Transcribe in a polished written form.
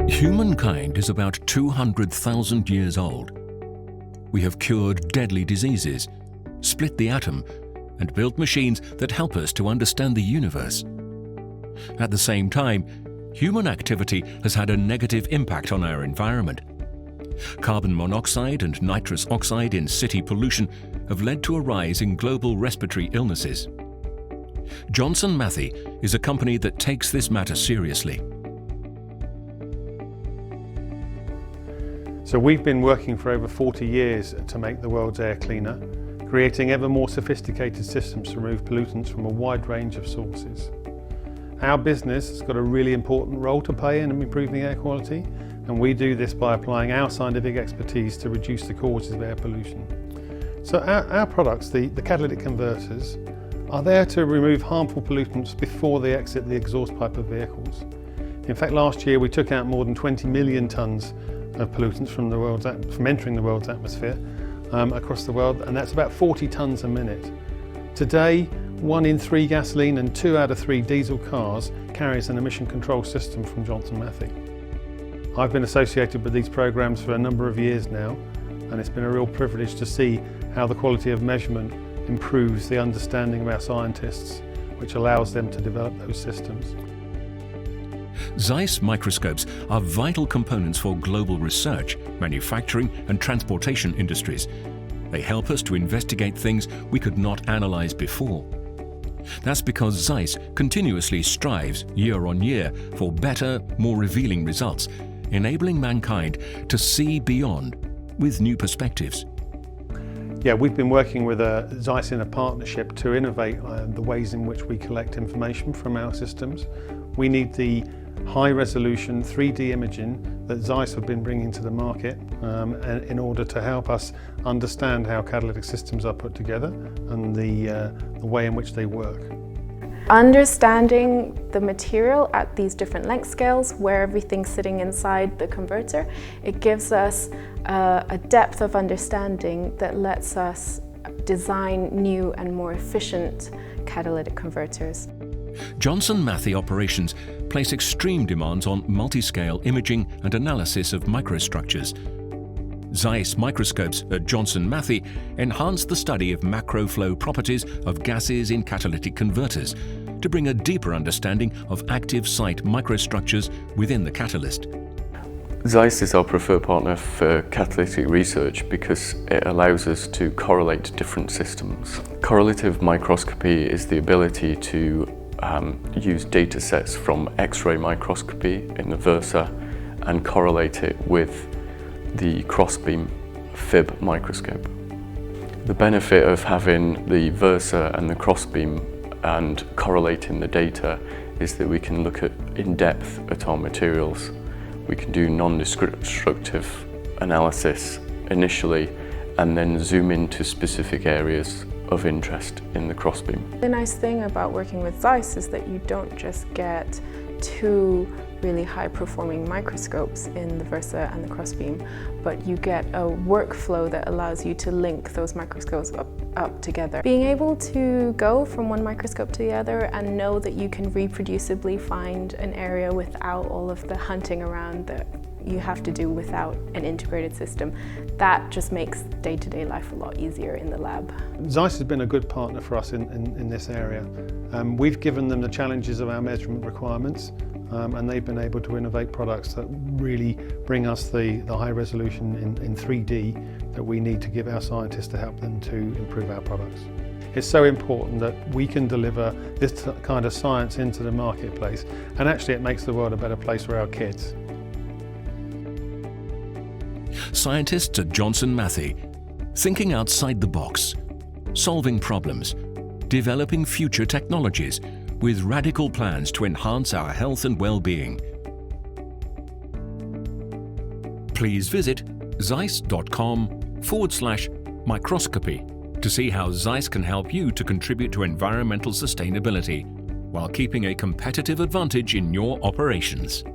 Humankind is about 200,000 years old. We have cured deadly diseases, split the atom, and built machines that help us to understand the universe. At the same time, human activity has had a negative impact on our environment. Carbon monoxide and nitrous oxide in city pollution have led to a rise in global respiratory illnesses. Johnson Matthey is a company that takes this matter seriously. So we've been working for over 40 years to make the world's air cleaner, creating ever more sophisticated systems to remove pollutants from a wide range of sources. Our business has got a really important role to play in improving air quality, and we do this by applying our scientific expertise to reduce the causes of air pollution. So our products, the catalytic converters, are there to remove harmful pollutants before they exit the exhaust pipe of vehicles. In fact, last year we took out more than 20 million tonnes of pollutants from entering the world's atmosphere across the world, and that's about 40 tonnes a minute. Today, 1 in 3 gasoline and 2 out of 3 diesel cars carries an emission control system from Johnson Matthey. I've been associated with these programs for a number of years now, and it's been a real privilege to see how the quality of measurement improves the understanding of our scientists, which allows them to develop those systems. ZEISS microscopes are vital components for global research, manufacturing and transportation industries. They help us to investigate things we could not analyze before. That's because ZEISS continuously strives year on year for better, more revealing results, enabling mankind to see beyond with new perspectives. Yeah, we've been working with ZEISS in a partnership to innovate the ways in which we collect information from our systems. We need the high-resolution 3D imaging that ZEISS have been bringing to the market in order to help us understand how catalytic systems are put together and the way in which they work. Understanding the material at these different length scales, where everything's sitting inside the converter, it gives us a depth of understanding that lets us design new and more efficient catalytic converters. Johnson Matthey operations place extreme demands on multi-scale imaging and analysis of microstructures. ZEISS microscopes at Johnson Matthey enhance the study of macro flow properties of gases in catalytic converters to bring a deeper understanding of active site microstructures within the catalyst. ZEISS is our preferred partner for catalytic research because it allows us to correlate different systems. Correlative microscopy is the ability to use data sets from X-ray microscopy in the 𝗶হি and correlate it with the crossbeam FIB microscope. The benefit of having the 𝗶হি and the crossbeam and correlating the data is that we can look in depth at our materials. We can do non-destructive analysis initially and then zoom into specific areas of interest in the crossbeam. The nice thing about working with ZEISS is that you don't just get 2 really high-performing microscopes in the 𝗶হি and the crossbeam, but you get a workflow that allows you to link those microscopes up together. Being able to go from one microscope to the other and know that you can reproducibly find an area without all of the hunting around that you have to do without an integrated system, that just makes day-to-day life a lot easier in the lab. ZEISS has been a good partner for us in this area. We've given them the challenges of our measurement requirements, and they've been able to innovate products that really bring us the high resolution in 3D that we need to give our scientists to help them to improve our products. It's so important that we can deliver this kind of science into the marketplace, and actually it makes the world a better place for our kids. Scientists at Johnson Matthey, thinking outside the box, solving problems, developing future technologies with radical plans to enhance our health and well-being. Please visit zeiss.com/microscopy to see how ZEISS can help you to contribute to environmental sustainability while keeping a competitive advantage in your operations.